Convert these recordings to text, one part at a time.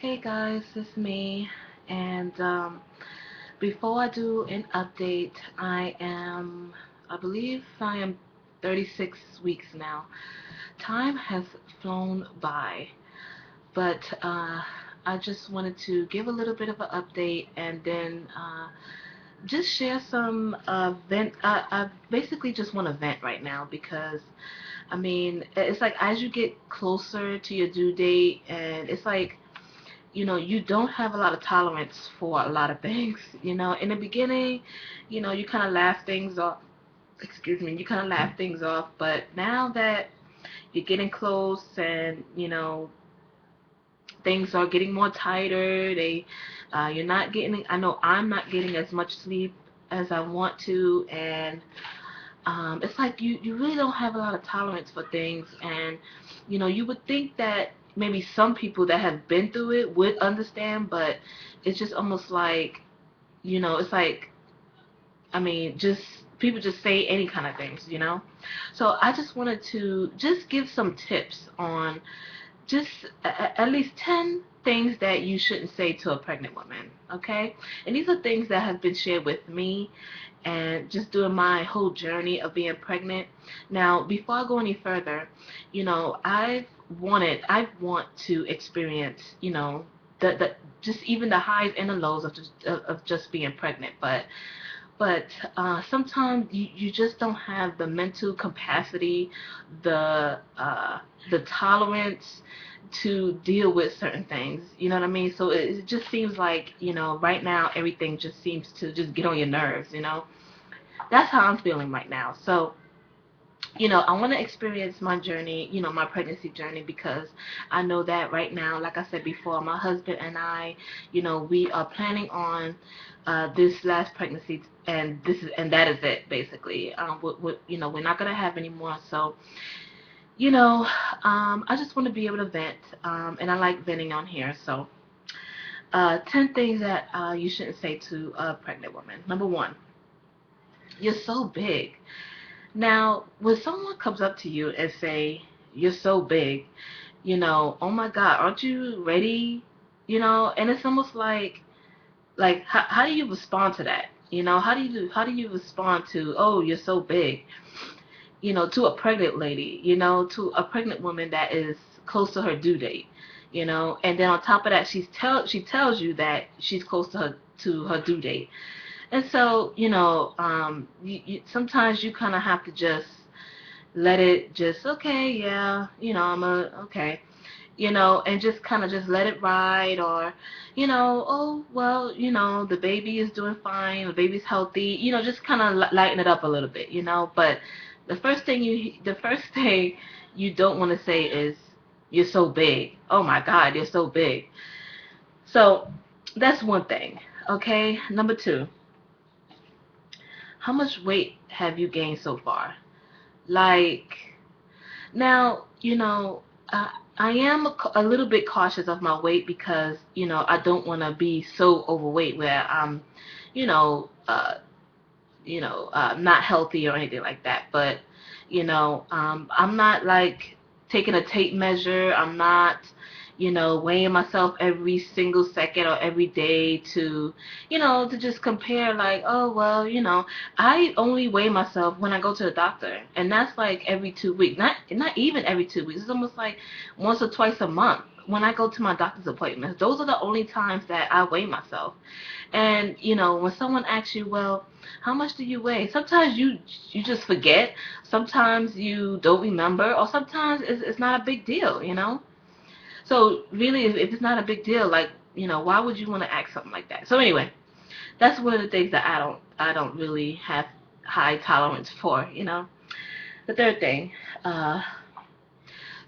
Hey guys, it's me. And before I do an update, I believe I am 36 weeks now. Time has flown by, but I just wanted to give a little bit of an update and then just share some vent. I basically just want to vent right now because I mean, it's like as you get closer to your due date, and it's like you don't have a lot of tolerance for a lot of things. In the beginning, you kind of laugh things off. Excuse me, you kind of laugh things off. But now that you're getting close and, things are getting more tighter, you're not getting, I know I'm not getting as much sleep as I want to. And it's like you really don't have a lot of tolerance for things. And, you would think that maybe some people that have been through it would understand, but it's just almost like, it's like, I mean, just people just say any kind of things. So I just wanted to just give some tips on just at least 10 things that you shouldn't say to a pregnant woman, okay? And these are things that have been shared with me and just doing my whole journey of being pregnant. Now, before I go any further, I want to experience, the just even the highs and the lows of just being pregnant, but sometimes you just don't have the mental capacity, the tolerance to deal with certain things. You know what I mean? So it just seems like, right now everything just seems to just get on your nerves. That's how I'm feeling right now. So, I want to experience my journey, my pregnancy journey, because I know that right now, like I said before, my husband and I, we are planning on this last pregnancy, and that is it basically. We're not gonna have any more. So, you know, I just want to be able to vent, and I like venting on here. So, 10 things that you shouldn't say to a pregnant woman. Number one, you're so big. Now, when someone comes up to you and say, you're so big, oh my God, aren't you ready? And it's almost like how do you respond to that? How do you respond to, oh, you're so big, to a pregnant lady, to a pregnant woman that is close to her due date, and then on top of that, she tells you that she's close to her due date. And so, sometimes you kind of have to just let it just, okay, yeah, okay, and just kind of just let it ride. Or, oh, well, the baby is doing fine, the baby's healthy, just kind of lighten it up a little bit. But the first thing you don't want to say is, you're so big. Oh my God, you're so big. So that's one thing. Okay, number two, how much weight have you gained so far? Like, now, I am a little bit cautious of my weight because, I don't want to be so overweight where I'm, you know, uh, not healthy or anything like that. But, I'm not like taking a tape measure. I'm not, weighing myself every single second or every day to just compare, like, oh, well, I only weigh myself when I go to the doctor. And that's like every 2 weeks. Not even every 2 weeks. It's almost like once or twice a month when I go to my doctor's appointments. Those are the only times that I weigh myself. And when someone asks you, well, how much do you weigh? Sometimes you just forget. Sometimes you don't remember, or sometimes it's not a big deal. So really, if it's not a big deal, like, why would you want to ask something like that? So anyway, that's one of the things that I don't really have high tolerance for. The third thing, uh,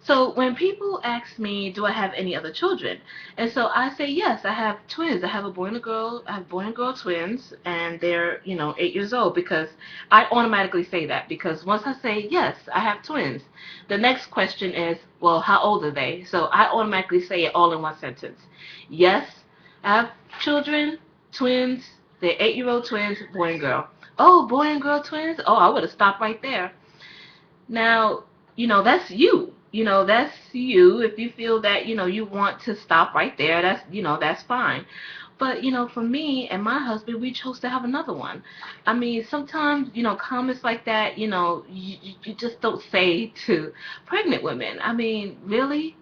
so when people ask me, do I have any other children? And so I say, yes, I have twins. I have a boy and a girl. I have boy and girl twins, and they're, 8 years old, because I automatically say that, because once I say, yes, I have twins, the next question is, well, how old are they? So I automatically say it all in one sentence. Yes, I have children, twins, they're 8-year-old twins, boy and girl. Oh, boy and girl twins? Oh, I would have stopped right there. Now, that's you. that's you. If you feel that, you want to stop right there, that's fine. But, for me and my husband, we chose to have another one. I mean, sometimes, comments like that, you just don't say to pregnant women. I mean, really?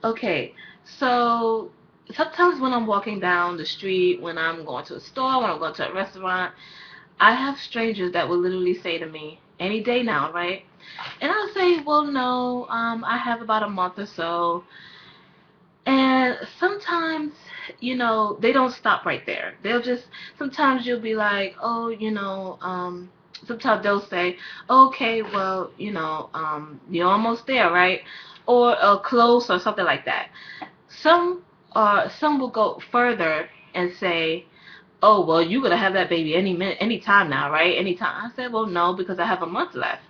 Okay, so sometimes when I'm walking down the street, when I'm going to a store, when I'm going to a restaurant, I have strangers that will literally say to me, any day now, right? And I'll say, well, no, I have about a month or so. And sometimes, they don't stop right there. Sometimes you'll be like, oh, sometimes they'll say, okay, well, you're almost there, right? Or close or something like that. Some will go further and say, oh, well, you're gonna have that baby any minute, any time now, right? Anytime. I said, well, no, because I have a month left,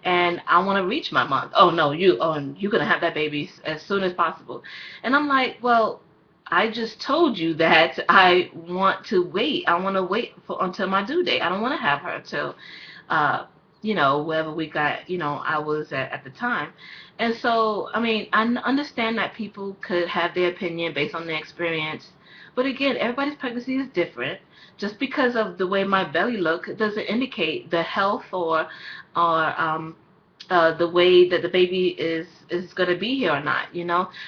and I want to reach my month. Oh no, and you're gonna have that baby as soon as possible. And I'm like, well, I just told you that I want to wait. I want to wait until my due date. I don't want to have her till, uh, wherever we got, I was at the time. And so, I mean, I understand that people could have their opinion based on their experience, but again, everybody's pregnancy is different. Just because of the way my belly look doesn't indicate the health or the way that the baby is going to be here or not.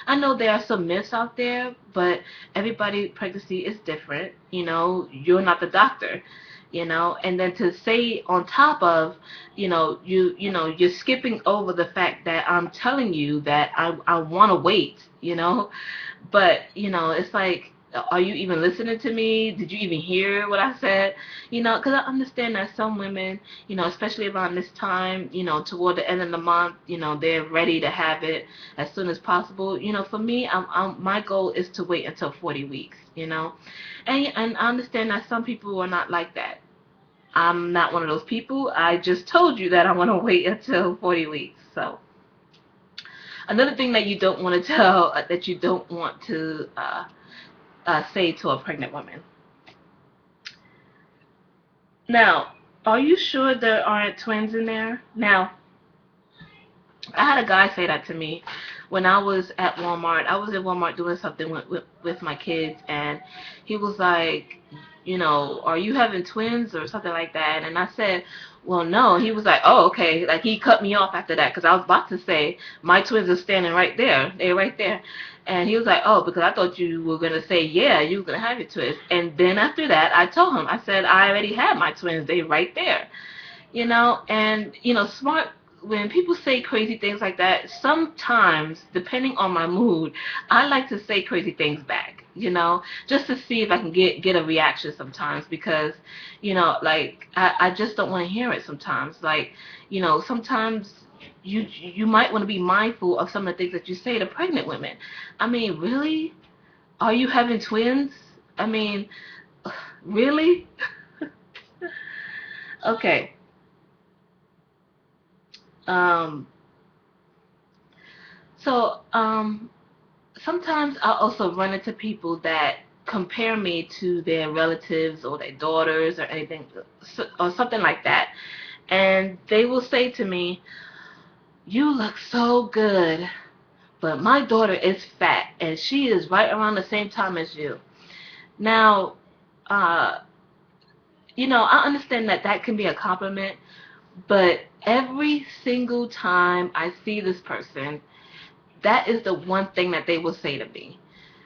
I know there are some myths out there, but everybody's pregnancy is different. You're not the doctor. And then to say on top of, you're skipping over the fact that I'm telling you that I want to wait. But, it's like, are you even listening to me? Did you even hear what I said? Because I understand that some women, especially around this time, toward the end of the month, they're ready to have it as soon as possible. For me, my goal is to wait until 40 weeks, and I understand that some people are not like that. I'm not one of those people. I just told you that I want to wait until 40 weeks. So another thing that you don't want to tell, that you don't want to say to a pregnant woman. Now, are you sure there aren't twins in there? Now, I had a guy say that to me when I was at Walmart. I was at Walmart doing something with my kids, and he was like, are you having twins or something like that? And I said, well, no. He was like, oh, okay. Like, he cut me off after that because I was about to say, my twins are standing right there. They're right there. And he was like, oh, because I thought you were going to say, yeah, you were going to have your twins. And then after that, I told him, I said, I already had my twins. They're right there. And smart, when people say crazy things like that, sometimes depending on my mood, I like to say crazy things back, just to see if I can get a reaction sometimes, because like I just don't want to hear it sometimes. Like, sometimes you might want to be mindful of some of the things that you say to pregnant women. I mean, really? Are you having twins? I mean, really? Okay. Um, so sometimes I also run into people that compare me to their relatives or their daughters or anything, or something like that. And they will say to me, you look so good, but my daughter is fat and she is right around the same time as you. Now, uh, I understand that that can be a compliment, but every single time I see this person, that is the one thing that they will say to me.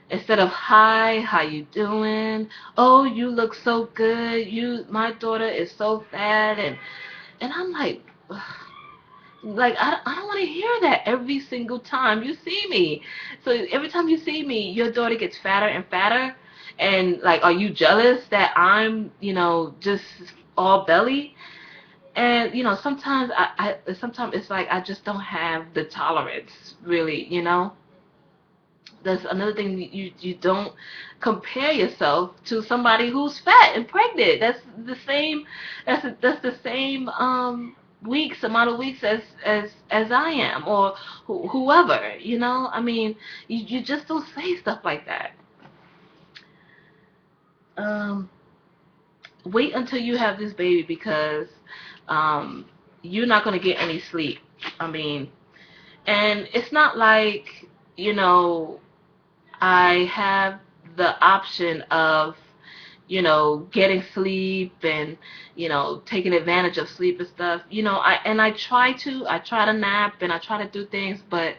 Instead of, hi, how you doing? Oh, you look so good. My daughter is so fat. And I'm like, ugh. Like, I don't want to hear that every single time you see me. So every time you see me, your daughter gets fatter and fatter. And, like, are you jealous that I'm, just all belly? And, sometimes sometimes it's like I just don't have the tolerance, really. That's another thing. You don't compare yourself to somebody who's fat and pregnant. That's the same. That's the same weeks amount of weeks as I am, or whoever. I mean, you just don't say stuff like that. Um, Wait until you have this baby, because um, you're not going to get any sleep. I mean, and it's not like, you know, I have the option of, getting sleep and, taking advantage of sleep and stuff. I try to nap and I try to do things, but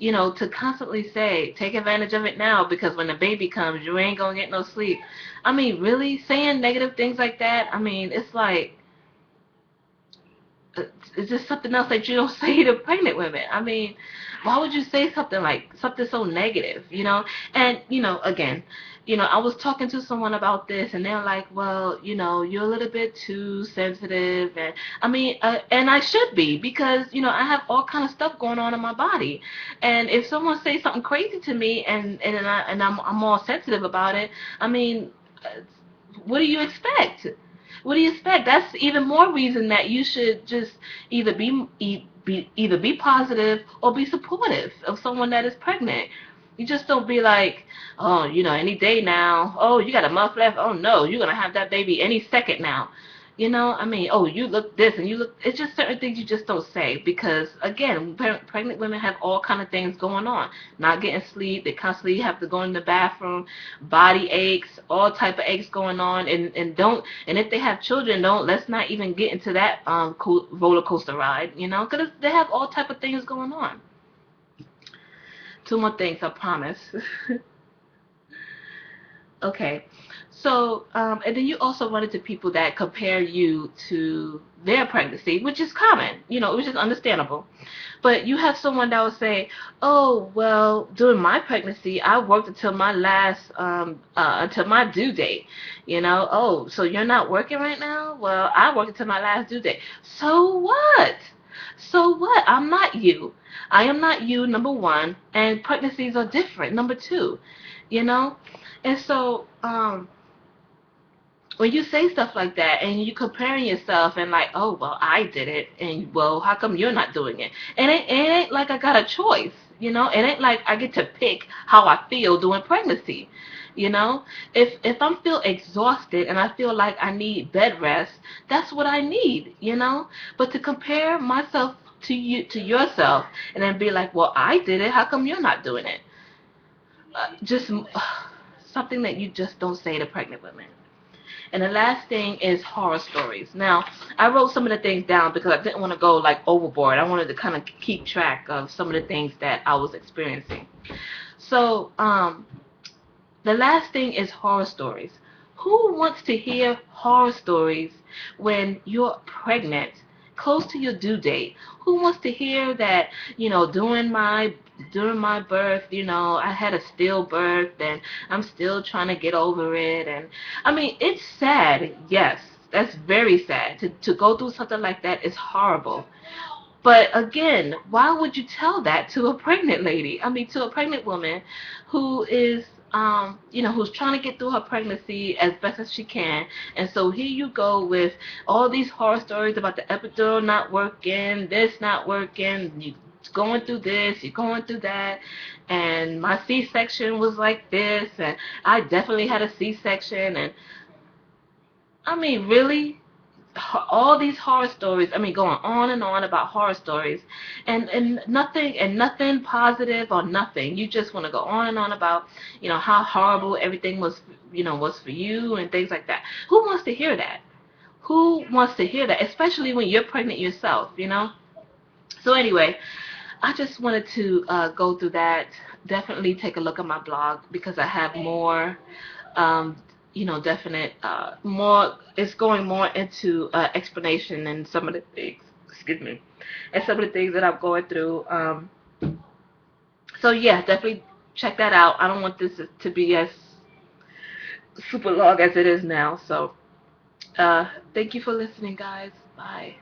to constantly say, take advantage of it now because when the baby comes, you ain't gonna get no sleep. I mean, really saying negative things like that, I mean, it's like, it's just something else that you don't say to pregnant women. I mean, why would you say something so negative, And, again, I was talking to someone about this and they're like, well, you're a little bit too sensitive. And I mean, and I should be because, I have all kind of stuff going on in my body. And if someone says something crazy to me and I'm all sensitive about it, I mean, what do you expect? What do you expect? That's even more reason that you should just either be positive or be supportive of someone that is pregnant. You just don't be like, oh, any day now. Oh, you got a month left. Oh no, you're gonna have that baby any second now. I mean, oh, you look this and you look. It's just certain things you just don't say because, again, pregnant women have all kind of things going on. Not getting sleep. They constantly have to go in the bathroom. Body aches, all type of aches going on, and if they have children, don't let's not even get into that roller coaster ride, because they have all type of things going on. Two more things, I promise. Okay. So, and then you also run into people that compare you to their pregnancy, which is common, which is understandable. But you have someone that will say, "Oh, well, during my pregnancy, I worked until my until my due date." "Oh, so you're not working right now?" "Well, I worked until my last due date." So what? So what? I'm not you. I am not you, number one, and pregnancies are different, number two, you know? And so, when you say stuff like that and you comparing yourself and like, oh, well, I did it, and well, how come you're not doing it? And it ain't like I got a choice, It ain't like I get to pick how I feel during pregnancy, If I'm feel exhausted and I feel like I need bed rest, that's what I need, But to compare myself to yourself and then be like, well, I did it, how come you're not doing it? Just something that you just don't say to pregnant women. And the last thing is horror stories. Now, I wrote some of the things down because I didn't want to go like overboard. I wanted to kind of keep track of some of the things that I was experiencing. So, the last thing is horror stories. Who wants to hear horror stories when you're pregnant, close to your due date? Who wants to hear that, during my birth, I had a stillbirth and I'm still trying to get over it, and I mean, it's sad. Yes, that's very sad. To go through something like that is horrible. But again, why would you tell that to a pregnant lady? I mean, to a pregnant woman who is, who's trying to get through her pregnancy as best as she can. And so here you go with all these horror stories about the epidural not working, this not working, you going through this, you're going through that, and my C-section was like this, and I definitely had a C-section, and I mean, really? All these horror stories, I mean, going on and on about horror stories, and nothing positive or nothing. You just want to go on and on about, how horrible everything was for you and things like that. Who wants to hear that? Who wants to hear that? Especially when you're pregnant yourself. So anyway, I just wanted to go through that. Definitely take a look at my blog because I have more, definite, more, it's going more into explanation and some of the things, excuse me, and some of the things that I'm going through. So yeah, definitely check that out. I don't want this to be as super long as it is now. So thank you for listening, guys. Bye.